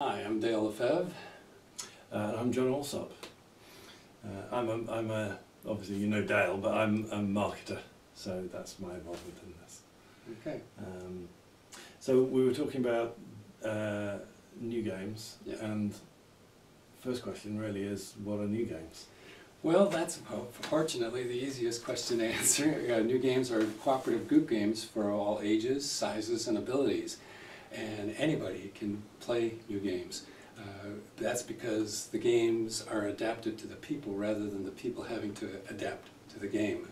Hi, I'm Dale LeFevre. I'm John Allsopp. Obviously you know Dale, but I'm a marketer, so that's my involvement in this. Okay. So we were talking about new games, Yeah. and first question really is, what are new games? Well, that's fortunately the easiest question to answer. New games are cooperative group games for all ages, sizes, and abilities. And anybody can play new games. That's because the games are adapted to the people rather than the people having to adapt to the game.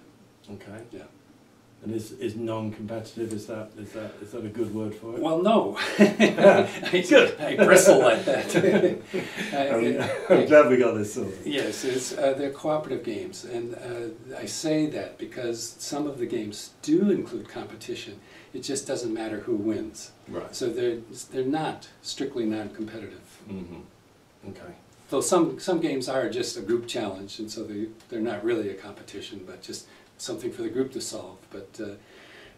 Okay. Yeah. And is non-competitive, is that a good word for it? Well, no. Good. I bristle at that. I'm glad we got this sorted. Yes, they're cooperative games, and I say that because some of the games do include competition. It just doesn't matter who wins. Right. So they're not strictly non-competitive. Mm-hmm. Okay. Though some games are just a group challenge, and so they're not really a competition, but just something for the group to solve. But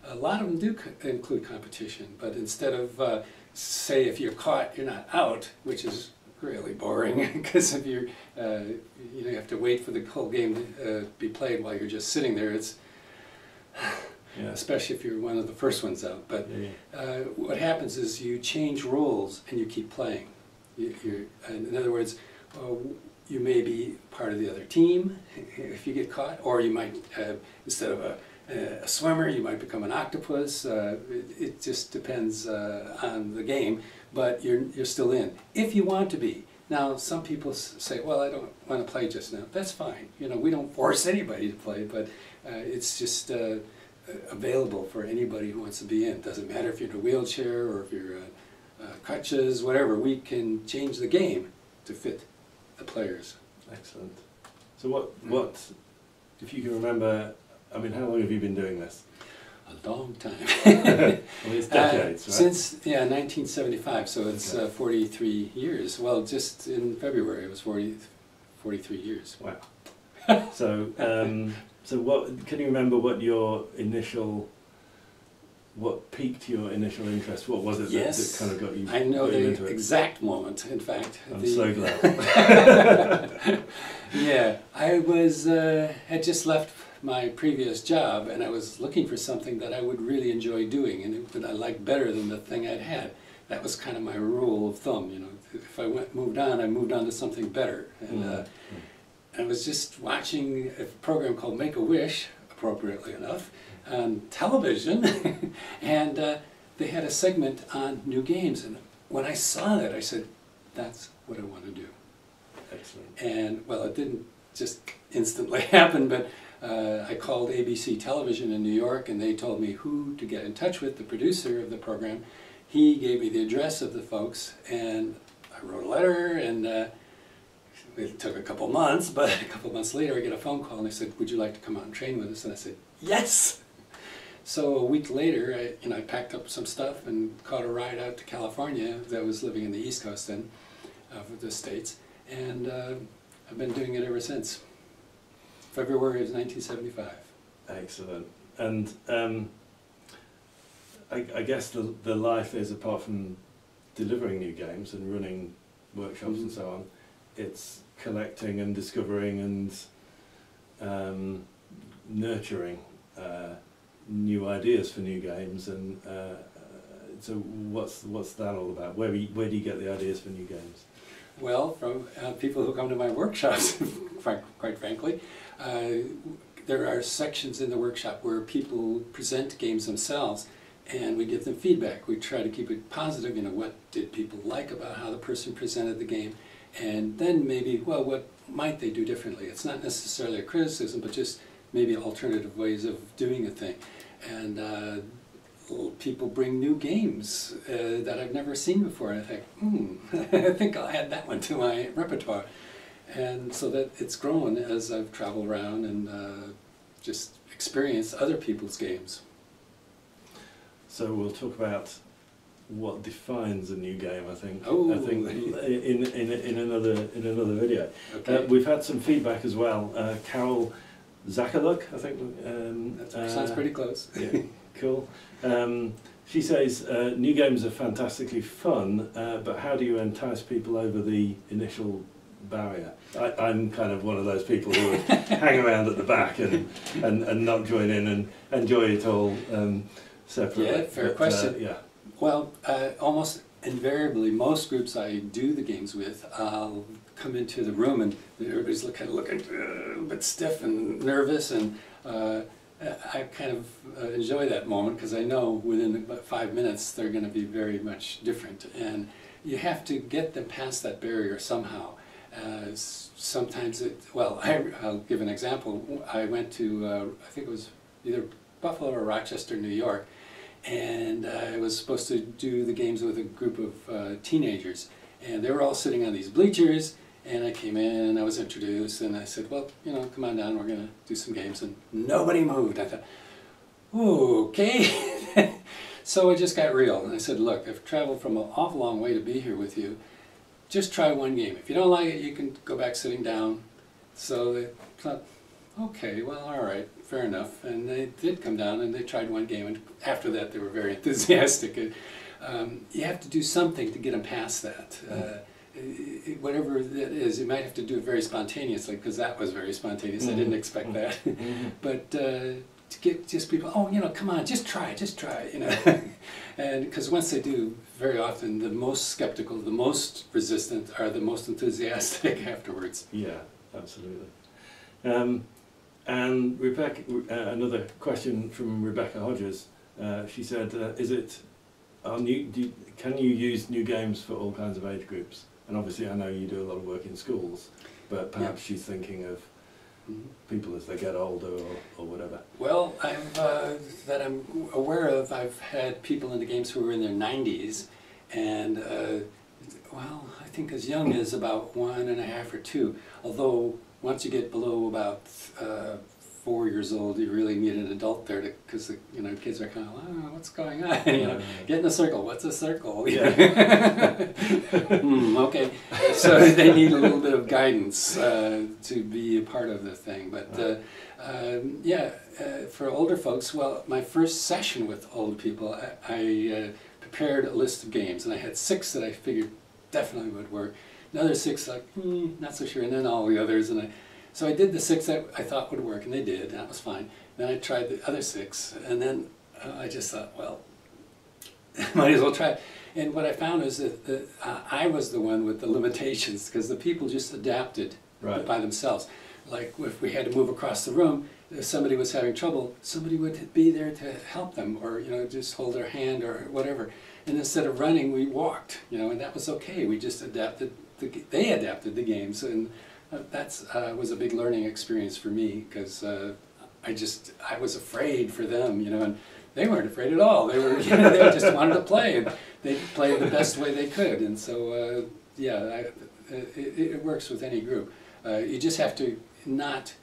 a lot of them do include competition. But instead of say if you're caught, you're not out, which is really boring because if you have to wait for the whole game to be played while you're just sitting there. It's yeah. Especially if you're one of the first ones out. But what happens is you change roles and you keep playing. In other words, you may be part of the other team if you get caught, or you might, instead of a swimmer, you might become an octopus. It just depends on the game, but you're still in, if you want to be. Now, some people say, well, I don't want to play just now. That's fine. We don't force anybody to play, but it's just available for anybody who wants to be in. It doesn't matter if you're in a wheelchair or if you're crutches, whatever. We can change the game to fit the players. Excellent. So what, if you can remember, I mean, how long have you been doing this? A long time. Well, it's decades, right? Since 1975, so it's 43 years. Well, just in February it was 43 years. Wow. So, so what, can you remember what piqued your initial interest? What was it that kind of got you into it? I know the exact moment, in fact. I'm so glad. Yeah, I was, had just left my previous job, and I was looking for something that I would really enjoy doing and that I liked better than the thing I'd had. That was kind of my rule of thumb, If I moved on, I moved on to something better. And I was just watching a program called Make-A-Wish, appropriately enough, on television, and they had a segment on new games. And when I saw that, I said, that's what I want to do. Excellent. And, well, it didn't just instantly happen, but I called ABC Television in New York, and they told me who to get in touch with, the producer of the program. He gave me the address of the folks, and I wrote a letter, and it took a couple months, but a couple months later I get a phone call, and they said, would you like to come out and train with us? And I said, yes! So a week later, I packed up some stuff and caught a ride out to California. I was living in the East Coast then, of the States, and I've been doing it ever since. February of 1975. Excellent. And I guess the life is, apart from delivering new games and running workshops and so on, it's collecting and discovering and nurturing new ideas for new games. And so what's that all about? Where do you get the ideas for new games? Well, from people who come to my workshops, quite frankly. There are sections in the workshop where people present games themselves, and we give them feedback. We try to keep it positive, what did people like about how the person presented the game, and then maybe, well, what might they do differently? It's not necessarily a criticism, but just maybe alternative ways of doing a thing. And people bring new games that I've never seen before, and I think, I think I'll add that one to my repertoire. And so that it's grown as I've traveled around and just experienced other people's games. So we'll talk about what defines a new game. I think. Oh. I think in another video. Okay. We've had some feedback as well. Carol Zakaluk, I think. That sounds pretty close. Yeah, cool. She says, new games are fantastically fun, but how do you entice people over the initial barrier? I'm kind of one of those people who would hang around at the back and not join in and enjoy it all separately. Yeah, fair question. Yeah. Well, almost invariably, most groups I do the games with, I'll come into the room and everybody's kind of looking a little bit stiff and nervous, and I kind of enjoy that moment because I know within about 5 minutes they're going to be very much different, and you have to get them past that barrier somehow. Sometimes I'll give an example. I went to, I think it was either Buffalo or Rochester, New York, and I was supposed to do the games with a group of teenagers, and they were all sitting on these bleachers, and I came in and I was introduced, and I said, well, you know, come on down, we're going to do some games, and nobody moved. I thought, okay. So it just got real, and I said, look, I've traveled from an awful long way to be here with you. Just try one game. If you don't like it, you can go back sitting down. So they thought, okay, well, all right, fair enough. And they did come down and they tried one game, and after that they were very enthusiastic. You have to do something to get them past that. Whatever that is, you might have to do it very spontaneously, because that was very spontaneous. I didn't expect that. But to get just people, oh, you know, come on, just try, you know. And because once they do, very often the most skeptical, the most resistant are the most enthusiastic afterwards. Yeah, absolutely. And Rebecca, another question from Rebecca Hodges. She said, can you use new games for all kinds of age groups? And obviously I know you do a lot of work in schools, but perhaps she's thinking of people as they get older or whatever. Well, that I'm aware of, I've had people in the games who were in their 90s, and well, I think as young as about 1.5 or 2, although once you get below about 4 years old, you really need an adult there, because you know, kids are kind of, oh, what's going on? You know, get in a circle. What's a circle? Yeah. Okay. So they need a little bit of guidance to be a part of the thing. But yeah, for older folks, well, my first session with old people, I prepared a list of games, and I had 6 that I figured definitely would work. Another 6, like, not so sure, and then all the others, and so I did the 6 that I thought would work, and they did, and that was fine. Then I tried the other 6, and then I just thought, well, might as well try it. And what I found is that I was the one with the limitations, because the people just adapted by themselves. Like if we had to move across the room, if somebody was having trouble, somebody would be there to help them, or you know, just hold their hand or whatever. And instead of running, we walked, you know, and that was okay. We just adapted. They adapted the games, and that was a big learning experience for me, because I was afraid for them, you know, and they weren't afraid at all. They were, you know, they just wanted to play, and they played the best way they could. And so, yeah, it works with any group. You just have to not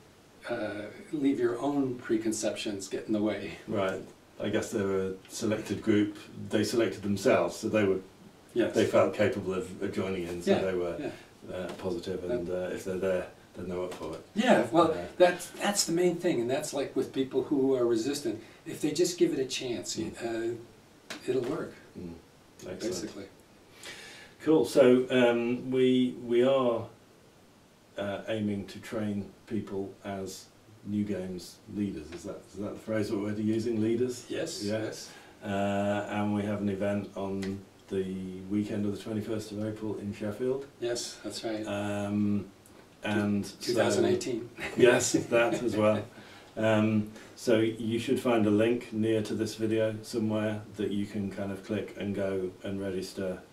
leave your own preconceptions get in the way. Right. I guess they were a selected group. They selected themselves, so they were. Yes. They felt capable of joining in, so they were positive, and if they're there, then they're up for it. Yeah, well, that's the main thing, and that's like with people who are resistant. If they just give it a chance, it'll work. Basically. Cool. So we are aiming to train people as new games leaders. Is that the phrase that we're using? Leaders. Yes. Yes. And we have an event on the weekend of the 21st of April in Sheffield. Yes, that's right. And 2018. So, yes, that as well. So you should find a link near to this video somewhere that you can kind of click and go and register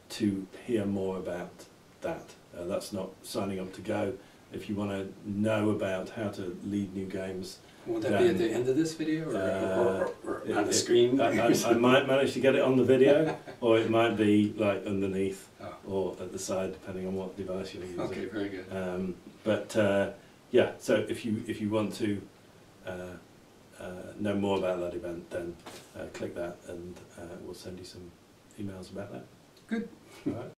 to hear more about that. That's not signing up to go. If you want to know about how to lead new games. Will that be at the end of this video, or on the screen? I might manage to get it on the video, or it might be like underneath or at the side, depending on what device you're using. Okay, very good. But yeah, so if you want to know more about that event, then click that, and we'll send you some emails about that. Good. All right.